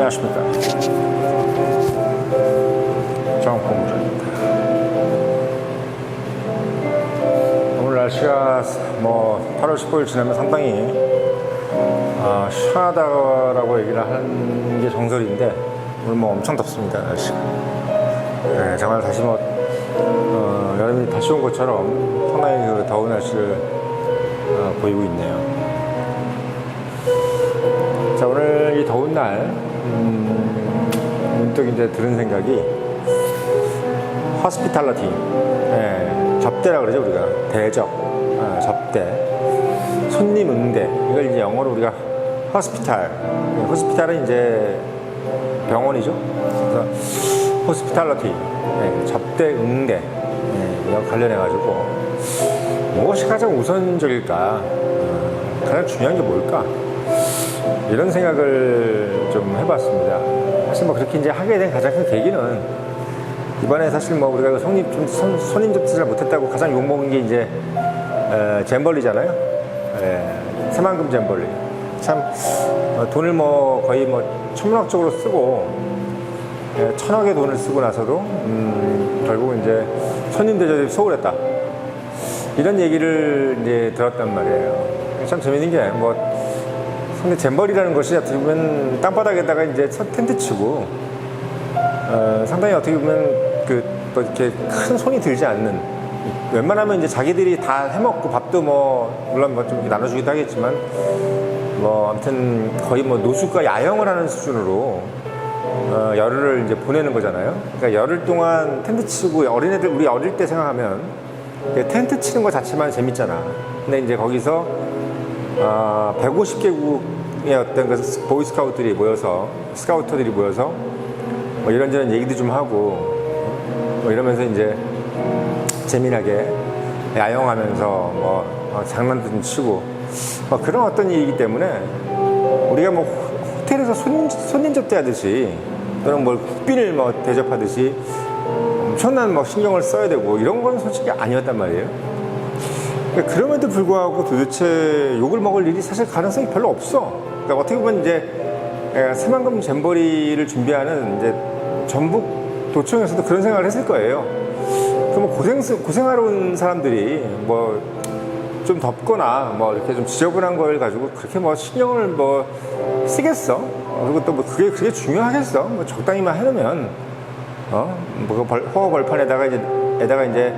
안녕하십니까. 정공부장입니다. 오늘 날씨가 8월 15일 지나면 상당히 시원하다고 얘기를 하는 게 정설인데 오늘 엄청 덥습니다. 날씨가. 네, 정말 다시 여름이 다시 온 것처럼 상당히 그 더운 날씨를 보이고 있네요. 자, 오늘 이 더운 날 문득 이제 들은 생각이 hospitality, 접대라 그러죠. 우리가 대접, 접대, 손님 응대, 이걸 이제 영어로 우리가 hospital은 이제 병원이죠. 그래서 hospitality, 접대 응대, 이와 관련해 가지고 무엇이 가장 우선적일까, 가장 중요한 게 뭘까, 이런 생각을 좀 해봤습니다. 사실 그렇게 이제 하게 된 가장 큰 계기는 이번에 사실 우리가 손님 접수 잘 못했다고 가장 욕먹은 게 이제 잼벌리잖아요. 새만금 잼벌리. 참 돈을 거의 천문학적으로 쓰고 1,000억의 돈을 쓰고 나서도 결국은 이제 손님 대접이 소홀했다, 이런 얘기를 이제 들었단 말이에요. 참 재밌는 게 근데 잼벌이라는 것이 어떻게 보면 땅바닥에다가 이제 텐트 치고 상당히 어떻게 보면 이렇게 큰 손이 들지 않는, 웬만하면 이제 자기들이 다 해먹고 밥도 물론 좀 나눠주기도 하겠지만 아무튼 거의 노숙과 야영을 하는 수준으로 열흘을 이제 보내는 거잖아요. 그러니까 열흘 동안 텐트 치고, 어린애들 우리 어릴 때 생각하면 텐트 치는 거 자체만 재밌잖아. 근데 이제 거기서 150개국의 어떤 보이 스카우트들이 모여서 이런저런 얘기도 좀 하고 이러면서 이제 재미나게 야영하면서 장난도 좀 치고 그런 어떤 일이기 때문에 우리가 호텔에서 손님 접대하듯이 또는 국빈을 대접하듯이 엄청난 신경을 써야 되고 이런 건 솔직히 아니었단 말이에요. 그럼에도 불구하고 도대체 욕을 먹을 일이 사실 가능성이 별로 없어. 그러니까 어떻게 보면 이제 새만금 잼버리를 준비하는 이제 전북 도청에서도 그런 생각을 했을 거예요. 그럼 고생하러 온 사람들이 좀 덥거나 이렇게 좀 지저분한 걸 가지고 그렇게 신경을 쓰겠어? 그리고 또 그게 중요하겠어? 적당히만 해놓으면 허허 벌판에다가 이제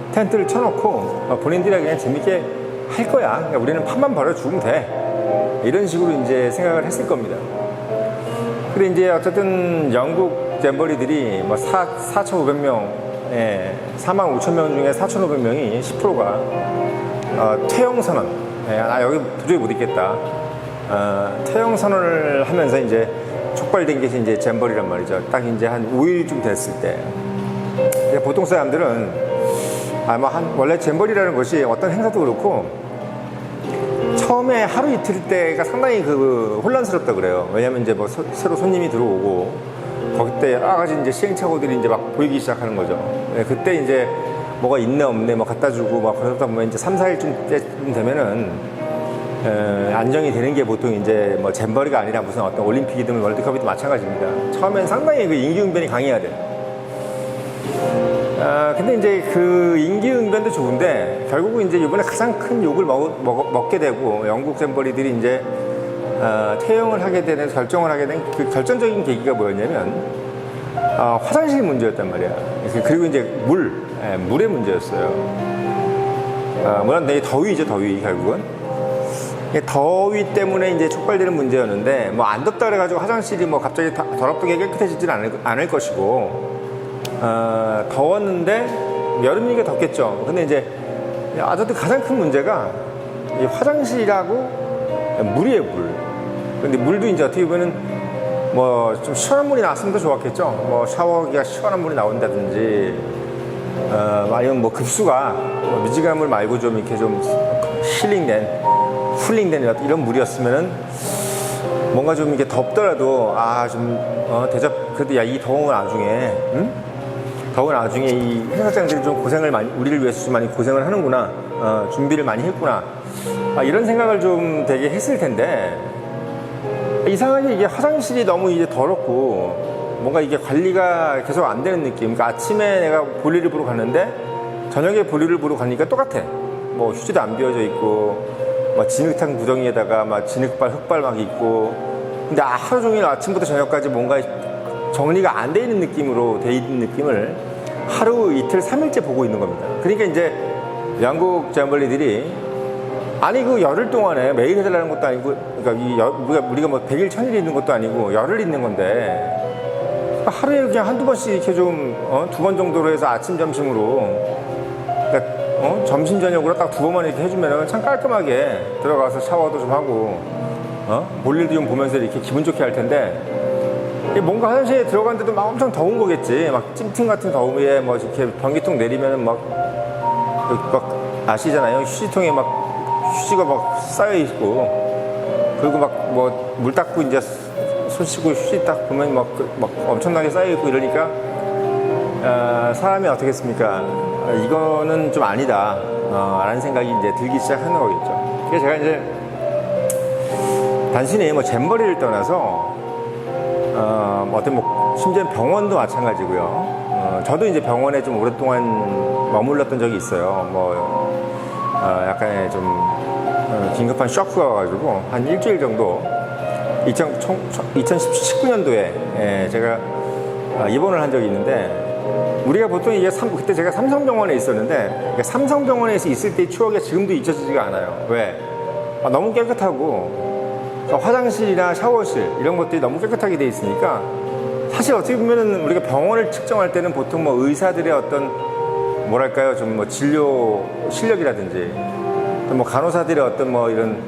텐트를 쳐놓고 본인들이 그냥 재밌게 할 거야. 그러니까 우리는 판만 벌어 죽으면 돼. 이런 식으로 이제 생각을 했을 겁니다. 근데 이제 어쨌든 영국 잼버리들이 4,500명, 45,000명 중에 4,500명이 10%가 퇴영 선언. 나 여기 도저히 못 있겠다. 퇴영 선언을 하면서 이제 촉발된 게 이제 잼버리란 말이죠. 딱 이제 한 5일쯤 됐을 때. 보통 사람들은 원래 잼버리라는 것이 어떤 행사도 그렇고 처음에 하루 이틀 때가 상당히 혼란스럽다 그래요. 왜냐면 이제 새로 손님이 들어오고 거기 때 여러 가지 이제 시행착오들이 이제 보이기 시작하는 거죠. 그때 이제 뭐가 있네 없네 갖다 주고 그러다 보면 이제 3, 4일쯤 되면은 안정이 되는 게 보통 이제 잼버리가 아니라 무슨 어떤 올림픽이든 월드컵이든 마찬가지입니다. 처음엔 상당히 임기응변이 강해야 돼요. 근데 이제 임기응변도 좋은데 결국은 이제 이번에 가장 큰 욕을 먹게 되고 영국 잼버리들이 이제 퇴영을 하게 되는, 결정을 하게 된 결정적인 계기가 뭐였냐면 화장실 문제였단 말이야. 그리고 이제 물의 문제였어요. 물론 되게 더위죠, 더위. 결국은 더위 때문에 이제 촉발되는 문제였는데 안 덥다 그래가지고 화장실이 갑자기 더럽게 깨끗해지지는 않을 것이고 더웠는데 여름이니까 덥겠죠. 근데 이제 아무튼 가장 큰 문제가 이 화장실하고 물이에요, 물. 근데 물도 이제 어떻게 보면은 좀 시원한 물이 나왔으면 더 좋았겠죠. 샤워기가 시원한 물이 나온다든지 아니면 급수가 미지근한 물 말고 좀 이렇게 좀 쿨링된 이런 물이었으면은 뭔가 좀 이렇게 덥더라도 대접, 그래도 이 더운 나중에 더운 나중에 이 행사장들이 좀 우리를 위해서 좀 많이 고생을 하는구나, 준비를 많이 했구나, 이런 생각을 좀 되게 했을 텐데 이상하게 이게 화장실이 너무 이제 더럽고 뭔가 이게 관리가 계속 안 되는 느낌. 그러니까 아침에 내가 볼일을 보러 갔는데 저녁에 볼일을 보러 가니까 똑같아. 뭐 휴지도 안 비워져 있고 막 진흙탕 구덩이에다가 막 진흙발 흙발 막 있고, 근데 하루 종일 아침부터 저녁까지 뭔가 정리가 안 돼 있는 느낌으로 돼 있는 느낌을 하루 이틀 3일째 보고 있는 겁니다. 그러니까 이제 영국 잠벌리들이 아니 그 열흘 동안에 매일 해달라는 것도 아니고, 그러니까 우리가 뭐 100일 1000일 있는 것도 아니고 열흘 있는 건데 하루에 그냥 한두 번씩 이렇게 좀 2번 정도로 해서 아침 점심으로, 그러니까 점심 저녁으로 딱 2번만 이렇게 해주면 참 깔끔하게 들어가서 샤워도 좀 하고 볼일도 좀 보면서 이렇게 기분 좋게 할 텐데, 뭔가 화장실에 들어갔는데도 막 엄청 더운 거겠지. 막 찜통 같은 더위에 뭐 이렇게 변기통 내리면은 막 아시잖아요. 휴지통에 막 휴지가 막 쌓여 있고, 그리고 막 뭐 물 닦고 이제 손 씻고 휴지 딱 보면 막 엄청나게 쌓여 있고 이러니까 사람이 어떻겠습니까? 이거는 좀 아니다 라는 생각이 이제 들기 시작하는 거겠죠. 그래서 제가 이제 단순히 뭐 잼버리를 떠나서 어떤 뭐 심지어 병원도 마찬가지고요. 저도 이제 병원에 좀 오랫동안 머물렀던 적이 있어요. 뭐 약간의 좀 긴급한 쇼크가 와가지고 한 일주일 정도 2019년도에 제가 입원을 한 적이 있는데, 우리가 보통 이게 그때 제가 삼성병원에 있었는데 삼성병원에서 있을 때의 추억이 지금도 잊혀지지가 않아요. 왜? 너무 깨끗하고 화장실이나 샤워실 이런 것들이 너무 깨끗하게 돼 있으니까, 사실 어떻게 보면은 우리가 병원을 측정할 때는 보통 뭐 의사들의 어떤 뭐랄까요 좀 뭐 진료 실력이라든지 뭐 간호사들의 어떤 뭐 이런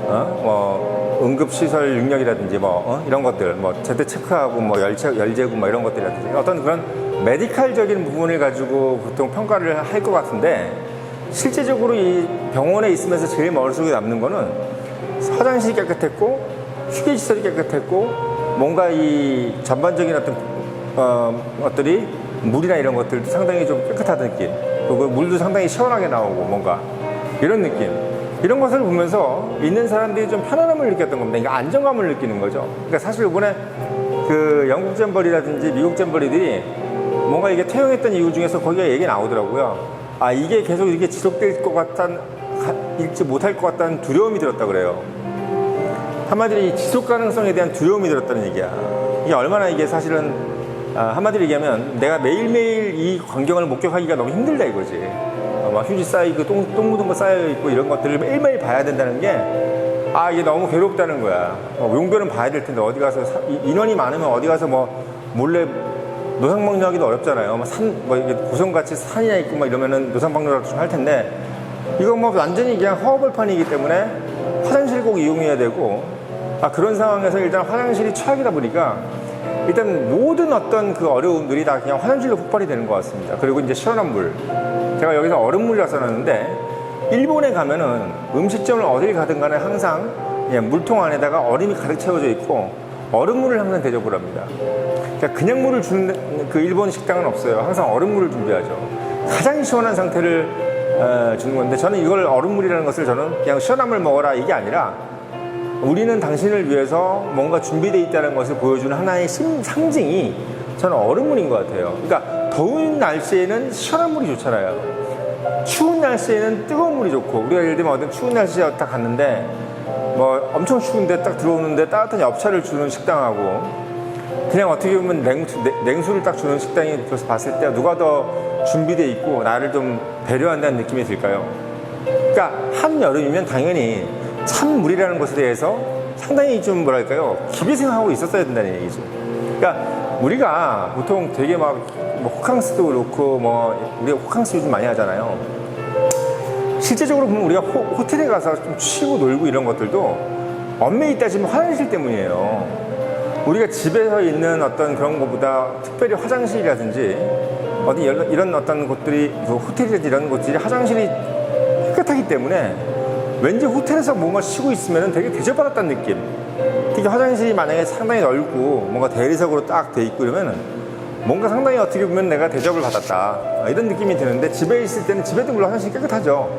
뭐 응급시설 능력이라든지 뭐 이런 것들 뭐 제때 체크하고 뭐 열재고 뭐 이런 것들이라든지 어떤 그런 메디칼적인 부분을 가지고 보통 평가를 할 것 같은데, 실제적으로 이 병원에 있으면서 제일 머릿속에 남는 거는 화장실이 깨끗했고 휴게시설이 깨끗했고 뭔가 이 전반적인 어떤 것들이 물이나 이런 것들도 상당히 좀 깨끗하던 느낌, 그리고 물도 상당히 시원하게 나오고 뭔가 이런 느낌, 이런 것을 보면서 있는 사람들이 좀 편안함을 느꼈던 겁니다. 그러니까 안정감을 느끼는 거죠. 그러니까 사실 이번에 그 영국 잼버리라든지 미국 잼버리들이 뭔가 이게 퇴영했던 이유 중에서 거기가 얘기 나오더라고요. 이게 계속 이렇게 지속될 것 읽지 못할 것 같다는 두려움이 들었다 그래요. 한마디로 이 지속 가능성에 대한 두려움이 들었다는 얘기야. 이게 얼마나 이게 사실은 한마디로 얘기하면 내가 매일매일 이 광경을 목격하기가 너무 힘들다 이거지. 막 휴지 쌓이고 똥 묻은 거 쌓여있고 이런 것들을 매일매일 봐야 된다는 게 이게 너무 괴롭다는 거야. 용변은 봐야 될 텐데 어디 가서 인원이 많으면 어디 가서 뭐 몰래 노상방뇨하기도 어렵잖아요. 이게 고성같이 산이나 있고 막 이러면은 노상방뇨라도 좀 할 텐데, 이거 뭐 완전히 그냥 허허벌판이기 때문에 화장실 꼭 이용해야 되고, 그런 상황에서 일단 화장실이 최악이다 보니까 일단 모든 어떤 그 어려움들이 다 그냥 화장실로 폭발이 되는 것 같습니다. 그리고 이제 시원한 물, 제가 여기서 얼음물이라 써놨는데 일본에 가면은 음식점을 어딜 가든 간에 항상 물통 안에다가 얼음이 가득 채워져 있고 얼음물을 항상 대접을 합니다. 그러니까 그냥 물을 주는 그 일본 식당은 없어요. 항상 얼음물을 준비하죠. 가장 시원한 상태를 주는 건데, 저는 이걸 얼음물이라는 것을 저는 그냥 시원한 물 먹어라 이게 아니라 우리는 당신을 위해서 뭔가 준비되어 있다는 것을 보여주는 하나의 상징이 저는 얼음물인 것 같아요. 그러니까 더운 날씨에는 시원한 물이 좋잖아요. 추운 날씨에는 뜨거운 물이 좋고, 우리가 예를 들면 어떤 추운 날씨에 딱 갔는데 뭐 엄청 추운데 딱 들어오는데 따뜻한 엽차를 주는 식당하고, 그냥 어떻게 보면 냉수를 딱 주는 식당이 봤을 때 누가 더 준비되어 있고 나를 좀 배려한다는 느낌이 들까요? 그러니까 한여름이면 당연히 찬물이라는 것에 대해서 상당히 좀 뭐랄까요 깊이 생각하고 있었어야 된다는 얘기죠. 그러니까 우리가 보통 되게 막 뭐 호캉스도 그렇고 뭐 우리가 호캉스 요즘 많이 하잖아요. 실제적으로 보면 우리가 호텔에 가서 좀 쉬고 놀고 이런 것들도 엄밀히 따지면 화장실 때문이에요. 우리가 집에서 있는 어떤 그런 것보다 특별히 화장실이라든지 어디 이런 어떤 곳들이 호텔이라든지 이런 곳들이 화장실이 깨끗하기 때문에 왠지 호텔에서 뭔가 쉬고 있으면 되게 대접받았다는 느낌. 특히 화장실이 만약에 상당히 넓고 뭔가 대리석으로 딱 돼 있고 이러면 뭔가 상당히 어떻게 보면 내가 대접을 받았다 이런 느낌이 드는데, 집에 있을 때는 집에도 물론 화장실이 깨끗하죠.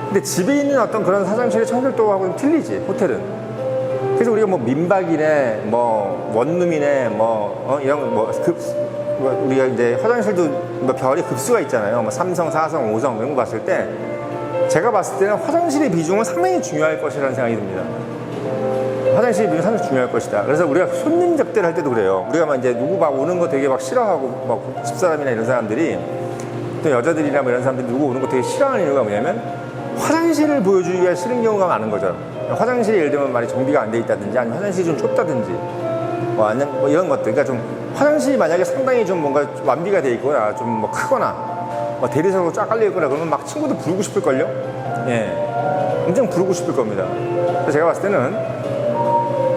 근데 집에 있는 어떤 그런 화장실의 청결도하고는 틀리지, 호텔은. 그래서 우리가 뭐 민박이네, 뭐 원룸이네, 이런 우리가 이제 화장실도 뭐 별의 급수가 있잖아요. 뭐 3성, 4성, 5성 이런 거 봤을 때 제가 봤을 때는 화장실의 비중은 상당히 중요할 것이라는 생각이 듭니다. 화장실의 비중은 상당히 중요할 것이다. 그래서 우리가 손님 접대를 할 때도 그래요. 우리가 막 이제 누구 막 오는 거 되게 막 싫어하고 막 집사람이나 이런 사람들이 또 여자들이나 뭐 이런 사람들이 누구 오는 거 되게 싫어하는 이유가 뭐냐면 화장실을 보여주기가 싫은 경우가 많은 거죠. 화장실이 예를 들면 말이 정비가 안 돼 있다든지 아니면 화장실이 좀 좁다든지 아니면 뭐 이런 것들. 그러니까 좀 화장실이 만약에 상당히 좀 뭔가 완비가 돼 있거나 좀 뭐 크거나 대리석으로 쫙 깔려 있거나 그러면 막 친구도 부르고 싶을걸요? 예. 엄청 부르고 싶을 겁니다. 그래서 제가 봤을 때는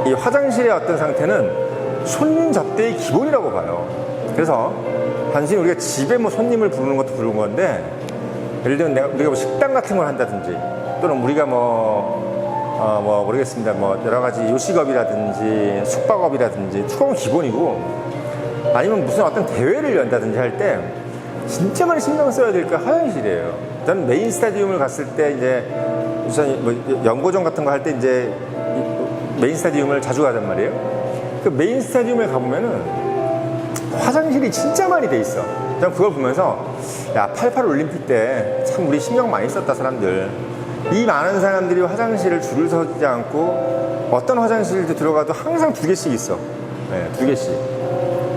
이 화장실의 어떤 상태는 손님 접대의 기본이라고 봐요. 그래서 단순히 우리가 집에 뭐 손님을 부르는 것도 부르는 건데 예를 들면 우리가 뭐 식당 같은 걸 한다든지 또는 우리가 모르겠습니다. 뭐 여러 가지 요식업이라든지 숙박업이라든지 숙박은 기본이고 아니면 무슨 어떤 대회를 연다든지 할 때 진짜 많이 신경 써야 될 게 화장실이에요. 저는 메인 스타디움을 갔을 때 이제 우선 뭐 연고전 같은 거 할 때 이제 메인 스타디움을 자주 가단 말이에요. 그 메인 스타디움에 가보면은 화장실이 진짜 많이 돼 있어. 저는 그걸 보면서 야, 88 올림픽 때 참 우리 신경 많이 썼다 사람들. 이 많은 사람들이 화장실을 줄을 서지 않고 어떤 화장실도 들어가도 항상 2개씩 있어. 네, 2개씩.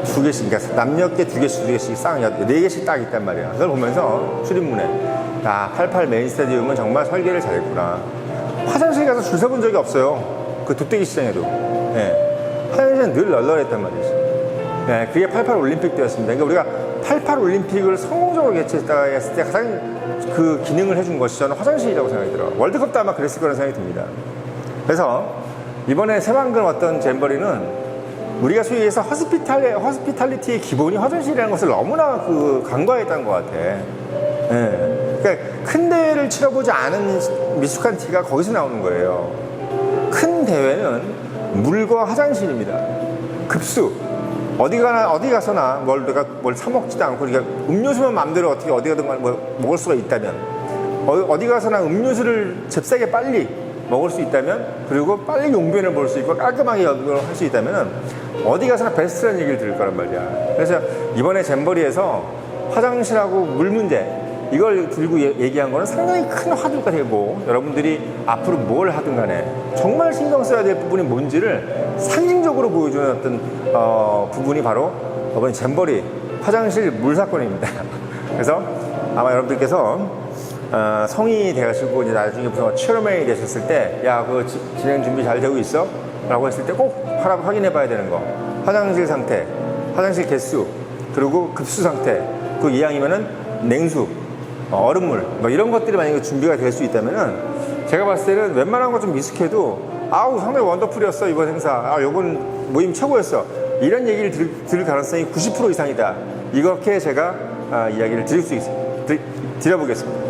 2개씩. 그러니까 남녀께 2개씩 쌍 4개씩 딱 있단 말이야. 그걸 보면서 출입문에 야, 88 메인 스타디움은 정말 설계를 잘했구나. 화장실 가서 줄 서본 적이 없어요. 그 돗대기 시장에도. 네. 화장실은 늘 널널했단 말이지. 네, 그게 88 올림픽 때였습니다. 그러니까 우리가 88 올림픽을 성공적으로 개최했다 했을 때 가장 그 기능을 해준 것이 저는 화장실이라고 생각이 들어요. 월드컵도 아마 그랬을 거라는 생각이 듭니다. 그래서 이번에 새만금 어떤 잼버리는 우리가 소위 해서 허스피탈리티의 기본이 화장실이라는 것을 너무나 간과했던 것 같아. 네. 그러니까 큰 대회를 치러보지 않은 미숙한 티가 거기서 나오는 거예요. 큰 대회는 물과 화장실입니다. 급수. 어디 가서나 내가 뭘 사먹지도 않고, 그러니까 음료수만 마음대로 어디 가든 먹을 수가 있다면, 어디 가서나 음료수를 잽싸게 빨리 먹을 수 있다면, 그리고 빨리 용변을 볼 수 있고 깔끔하게 할 수 있다면, 어디 가서나 베스트라는 얘기를 들을 거란 말이야. 그래서 이번에 잼버리에서 화장실하고 물 문제, 이걸 들고 얘기한 거는 상당히 큰 화두가 되고, 여러분들이 앞으로 뭘 하든 간에 정말 신경 써야 될 부분이 뭔지를 상징적으로 보여주는 어떤 부분이 바로 이번 잼버리 화장실 물 사건입니다. 그래서 아마 여러분들께서 성인이 되시고 이제 나중에 무슨 체어맨이 되셨을 때, 야, 그 진행 준비 잘 되고 있어? 라고 했을 때 꼭 확인해 봐야 되는 거. 화장실 상태, 화장실 개수, 그리고 급수 상태, 그 이왕이면은 냉수, 얼음물, 뭐 이런 것들이 만약에 준비가 될 수 있다면은, 제가 봤을 때는 웬만한 거 좀 미숙해도 아우 상당히 원더풀이었어 이번 행사, 요번 모임 최고였어, 이런 얘기를 들을 가능성이 90% 이상이다. 이렇게 제가 이야기를 드려보겠습니다.